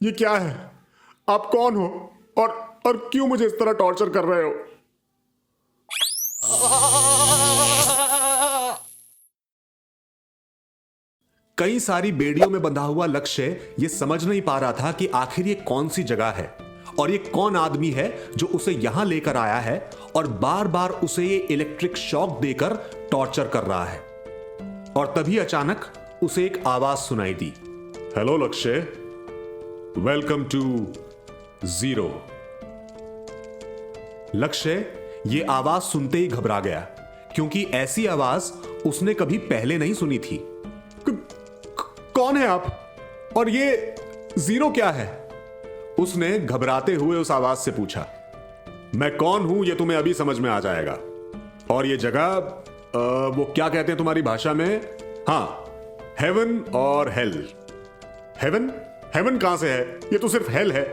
ये क्या है? आप कौन हो और और क्यों मुझे इस तरह टॉर्चर कर रहे हो? कई सारी बेड़ियों में बंधा हुआ लक्ष्य ये समझ नहीं पा रहा था कि आखिर ये कौन सी जगह है और ये कौन आदमी है जो उसे यहां लेकर आया है और बार बार उसे ये इलेक्ट्रिक शॉक देकर टॉर्चर कर रहा है। और तभी अचानक उसे एक आवाज सुनाई दी। हेलो लक्ष्य, वेलकम टू जीरो। लक्ष्य ये आवाज सुनते ही घबरा गया क्योंकि ऐसी आवाज उसने कभी पहले नहीं सुनी थी। कौन है आप? और ये जीरो क्या है? उसने घबराते हुए उस आवाज से पूछा। मैं कौन हूं ये तुम्हें अभी समझ में आ जाएगा। और ये जगह वो क्या कहते हैं तुम्हारी भाषा में? हाँ, हेवन और हेल। हेवन? हेवन कहां से है? ये तो सिर्फ हेल है,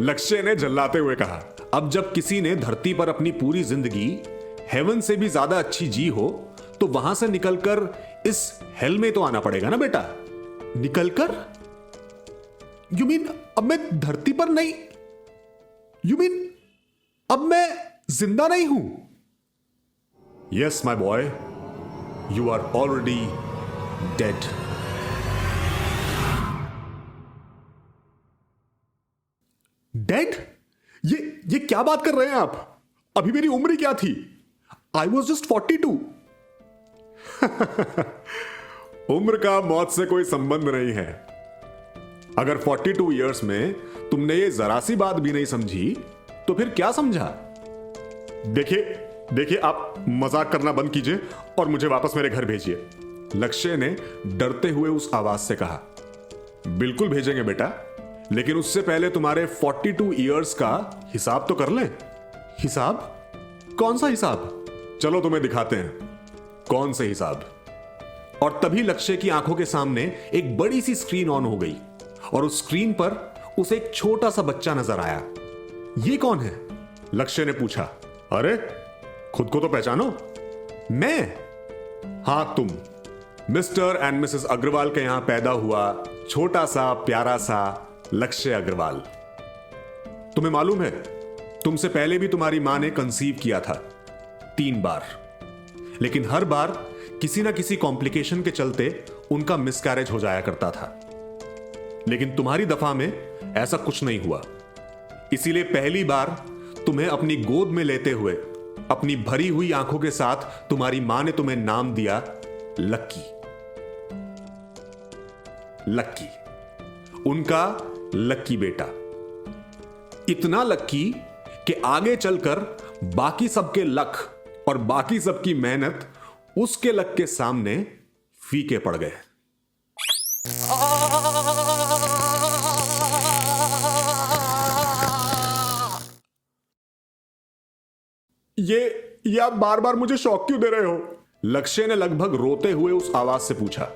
लक्ष्य ने झल्लाते हुए कहा। अब जब किसी ने धरती पर अपनी पूरी जिंदगी हेवन से भी ज्यादा अच्छी जी हो तो वहां से निकलकर इस हेल में तो आना पड़ेगा ना बेटा। निकलकर? यू मीन अब मैं धरती पर नहीं? यू मीन अब मैं जिंदा नहीं हूं? Yes my boy, you are already dead. Dead? ये क्या बात कर रहे हैं आप? अभी मेरी उम्र क्या थी? I was just 42। उम्र का मौत से कोई संबंध नहीं है। अगर 42 इयर्स में तुमने ये जरा सी बात भी नहीं समझी तो फिर क्या समझा? देखिए आप मजाक करना बंद कीजिए और मुझे वापस मेरे घर भेजिए, लक्ष्य ने डरते हुए उस आवाज से कहा। बिल्कुल भेजेंगे बेटा, लेकिन उससे पहले तुम्हारे 42 इयर्स का हिसाब तो कर लें। हिसाब? कौन सा हिसाब? चलो तुम्हें दिखाते हैं कौन से हिसाब। और तभी लक्ष्य की आंखों के सामने एक बड़ी सी स्क्रीन ऑन हो गई और उस स्क्रीन पर उसे एक छोटा सा बच्चा नजर आया। ये कौन है? लक्ष्य ने पूछा। अरे खुद को तो पहचानो। मैं? हां तुम, मिस्टर एंड मिसेस अग्रवाल के यहां पैदा हुआ छोटा सा प्यारा सा लक्ष्य अग्रवाल। तुम्हें मालूम है, तुमसे पहले भी तुम्हारी मां ने कंसीव किया था 3 बार, लेकिन हर बार किसी ना किसी कॉम्प्लिकेशन के चलते उनका मिसकैरेज हो जाया करता था। लेकिन तुम्हारी दफा में ऐसा कुछ नहीं हुआ। इसीलिए पहली बार तुम्हें अपनी गोद में लेते हुए अपनी भरी हुई आंखों के साथ तुम्हारी मां ने तुम्हें नाम दिया लक्की। लक्की, उनका लक्की बेटा। इतना लक्की कि आगे चलकर बाकी सबके लक और बाकी सबकी मेहनत उसके लक के सामने फीके पड़ गए। ये आप बार बार मुझे शॉक क्यों दे रहे हो? लक्ष्य ने लगभग रोते हुए उस आवाज से पूछा।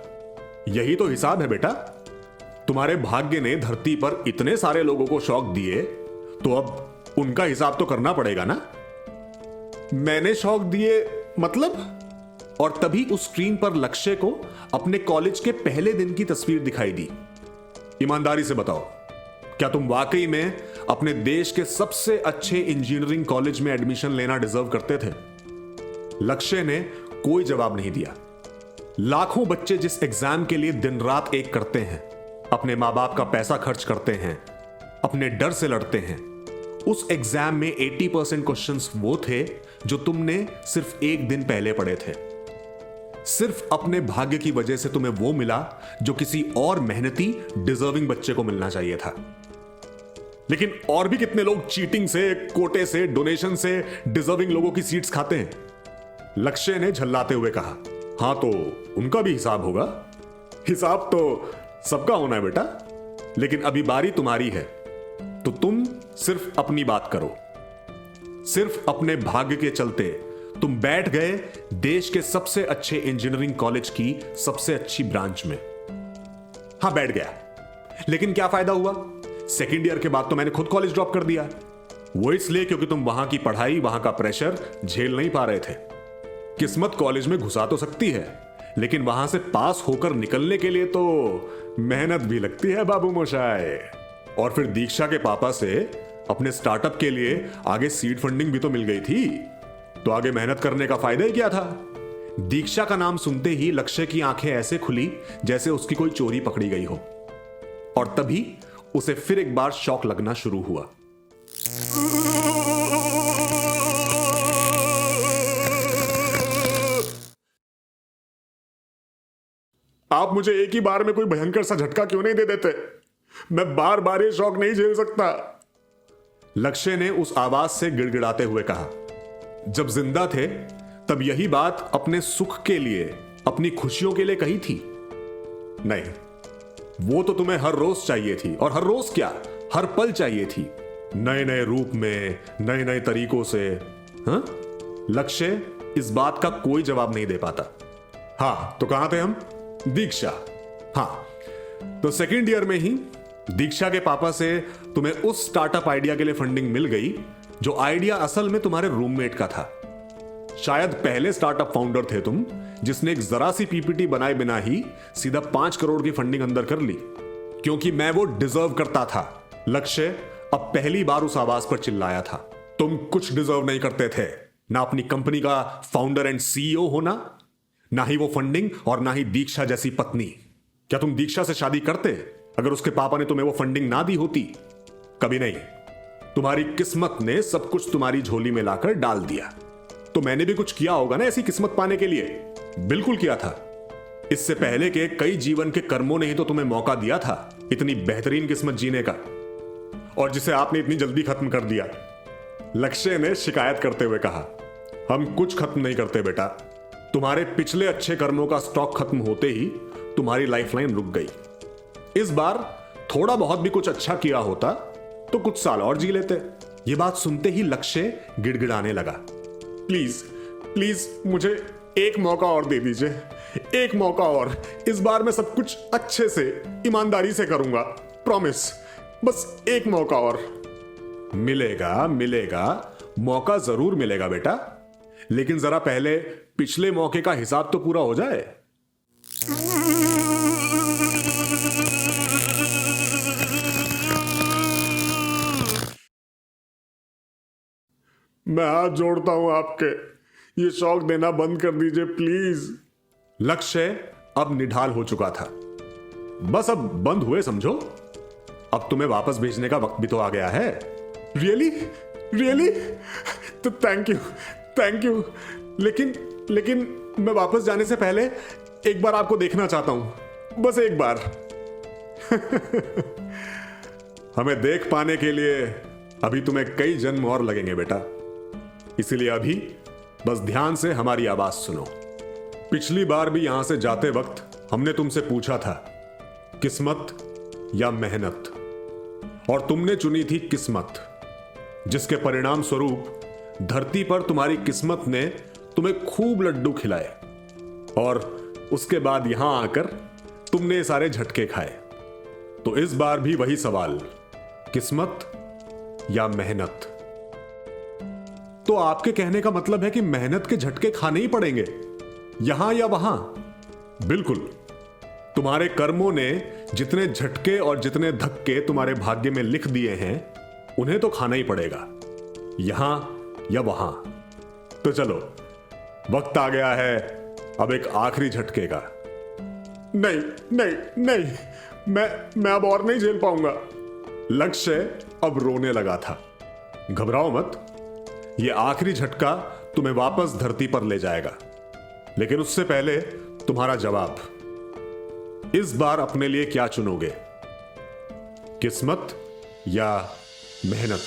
यही तो हिसाब है बेटा। तुम्हारे भाग्य ने धरती पर इतने सारे लोगों को शॉक दिए तो अब उनका हिसाब तो करना पड़ेगा ना। मैंने शॉक दिए मतलब? और तभी उस स्क्रीन पर लक्ष्य को अपने कॉलेज के पहले दिन की तस्वीर दिखाई दी। ईमानदारी से बताओ, क्या तुम वाकई में अपने देश के सबसे अच्छे इंजीनियरिंग कॉलेज में एडमिशन लेना डिजर्व करते थे? लक्ष्य ने कोई जवाब नहीं दिया। लाखों बच्चे जिस एग्जाम के लिए दिन रात एक करते हैं, अपने मां बाप का पैसा खर्च करते हैं, अपने डर से लड़ते हैं, उस एग्जाम में 80% क्वेश्चंस वो थे जो तुमने सिर्फ एक दिन पहले पढ़े थे। सिर्फ अपने भाग्य की वजह से तुम्हें वो मिला जो किसी और मेहनती डिजर्विंग बच्चे को मिलना चाहिए था। लेकिन और भी कितने लोग चीटिंग से, कोटे से, डोनेशन से डिजर्विंग लोगों की सीट्स खाते हैं, लक्ष्य ने झल्लाते हुए कहा। हां तो उनका भी हिसाब होगा। हिसाब तो सबका होना है बेटा, लेकिन अभी बारी तुम्हारी है, तो तुम सिर्फ अपनी बात करो। सिर्फ अपने भाग्य के चलते तुम बैठ गए देश के सबसे अच्छे इंजीनियरिंग कॉलेज की सबसे अच्छी ब्रांच में। हां बैठ गया, लेकिन क्या फायदा हुआ? सेकेंड ईयर के बाद तो मैंने खुद कॉलेज ड्रॉप कर दिया। वो इसलिए क्योंकि तुम वहां की पढ़ाई, वहां का प्रेशर झेल नहीं पा रहे थे। किस्मत कॉलेज में घुसा तो सकती है, लेकिन वहां से पास होकर निकलने के लिए तो मेहनत भी लगती है बाबू मोशाय। और फिर दीक्षा के पापा से अपने स्टार्टअप के लिए आगे सीड फंडिंग भी तो मिल गई थी, तो आगे मेहनत करने का फायदा ही क्या था। दीक्षा का नाम सुनते ही लक्ष्य की आंखें ऐसे खुली जैसे उसकी कोई चोरी पकड़ी गई हो, और तभी उसे फिर एक बार शॉक लगना शुरू हुआ। आप मुझे एक ही बार में कोई भयंकर सा झटका क्यों नहीं दे देते? मैं बार बार ये शॉक नहीं झेल सकता। लक्ष्य ने उस आवाज से गिड़गिड़ाते हुए कहा। जब जिंदा थे तब यही बात अपने सुख के लिए, अपनी खुशियों के लिए कही थी। नहीं, वो तो तुम्हें हर रोज चाहिए थी, और हर रोज क्या, हर पल चाहिए थी, नए नए रूप में, नए नए तरीकों से। हाँ? लक्ष्य इस बात का कोई जवाब नहीं दे पाता। हाँ, तो कहां थे हम? दीक्षा। हाँ, तो सेकेंड ईयर में ही दीक्षा के पापा से तुम्हें उस स्टार्टअप आइडिया के लिए फंडिंग मिल गई जो आइडिया असल में तुम्हारे रूममेट का था। शायद पहले स्टार्टअप फाउंडर थे तुम, जिसने एक जरा सी पीपीटी बनाए बिना ही सीधा 5 करोड़ की फंडिंग अंदर कर ली, क्योंकि मैं वो डिजर्व करता था। लक्ष्य अब पहली बार उस आवाज पर चिल्लाया था। तुम कुछ डिजर्व नहीं करते थे, ना अपनी कंपनी का फाउंडर एंड सीईओ होना, ना ही वो फंडिंग, और ना ही दीक्षा जैसी पत्नी। क्या तुम दीक्षा से शादी करते अगर उसके पापा ने तुम्हें वो फंडिंग ना दी होती? कभी नहीं। तुम्हारी किस्मत ने सब कुछ तुम्हारी झोली में लाकर डाल दिया। तो मैंने भी कुछ किया होगा ना ऐसी किस्मत पाने के लिए? बिल्कुल किया था। इससे पहले के कई जीवन के कर्मों ने ही तो तुम्हें मौका दिया था इतनी बेहतरीन किस्मत जीने का, और जिसे आपने इतनी जल्दी खत्म कर दिया। लक्ष्य ने शिकायत करते हुए कहा। हम कुछ खत्म नहीं करते बेटा। तुम्हारे पिछले अच्छे कर्मों का स्टॉक खत्म होते ही तुम्हारी लाइफलाइन रुक गई। इस बार थोड़ा बहुत भी कुछ अच्छा किया होता तो कुछ साल और जी लेते। ये बात सुनते ही लक्ष्य गिड़गिड़ाने लगा। प्लीज प्लीज मुझे एक मौका और दे दीजिए, एक मौका और। इस बार मैं सब कुछ अच्छे से, ईमानदारी से करूंगा, प्रॉमिस। बस एक मौका और। मिलेगा मिलेगा, मौका जरूर मिलेगा बेटा, लेकिन जरा पहले पिछले मौके का हिसाब तो पूरा हो जाए। मैं हाथ जोड़ता हूं आपके, ये शौक देना बंद कर दीजिए प्लीज। लक्ष्य अब निढाल हो चुका था। बस अब बंद हुए समझो। अब तुम्हें वापस भेजने का वक्त भी तो आ गया है। Really really? तो थैंक यू। लेकिन मैं वापस जाने से पहले एक बार आपको देखना चाहता हूं, बस एक बार। हमें देख पाने के लिए अभी तुम्हें कई जन्म और लगेंगे बेटा, इसीलिए अभी बस ध्यान से हमारी आवाज सुनो। पिछली बार भी यहां से जाते वक्त हमने तुमसे पूछा था, किस्मत या मेहनत, और तुमने चुनी थी किस्मत, जिसके परिणाम स्वरूप धरती पर तुम्हारी किस्मत ने तुम्हें खूब लड्डू खिलाए, और उसके बाद यहां आकर तुमने सारे झटके खाए। तो इस बार भी वही सवाल, किस्मत या मेहनत। तो आपके कहने का मतलब है कि मेहनत के झटके खाने ही पड़ेंगे, यहां या वहां? बिल्कुल। तुम्हारे कर्मों ने जितने झटके और जितने धक्के तुम्हारे भाग्य में लिख दिए हैं, उन्हें तो खाना ही पड़ेगा, यहां या वहां। तो चलो, वक्त आ गया है अब एक आखिरी झटके का। नहीं, मैं अब और नहीं झेल पाऊंगा। लक्ष्य अब रोने लगा था। घबराओ मत, यह आखिरी झटका तुम्हें वापस धरती पर ले जाएगा, लेकिन उससे पहले तुम्हारा जवाब। इस बार अपने लिए क्या चुनोगे, किस्मत या मेहनत?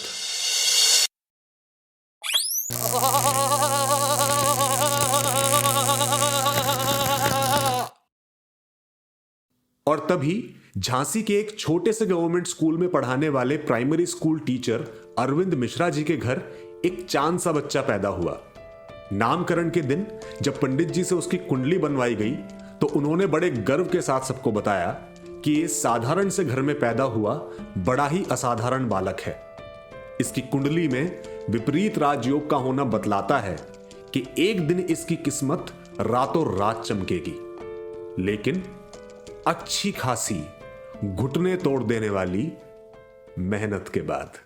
और तभी झांसी के एक छोटे से गवर्नमेंट स्कूल में पढ़ाने वाले primary school teacher Arvind Mishra ji के घर एक चांद सा बच्चा पैदा हुआ। नामकरण के दिन जब पंडित जी से उसकी कुंडली बनवाई गई तो उन्होंने बड़े गर्व के साथ सबको बताया कि ये साधारण से घर में पैदा हुआ बड़ा ही असाधारण बालक है। इसकी कुंडली में विपरीत राजयोग का होना बतलाता है कि एक दिन इसकी किस्मत रातों रात चमकेगी, लेकिन अच्छी खासी घुटने तोड़ देने वाली मेहनत के बाद।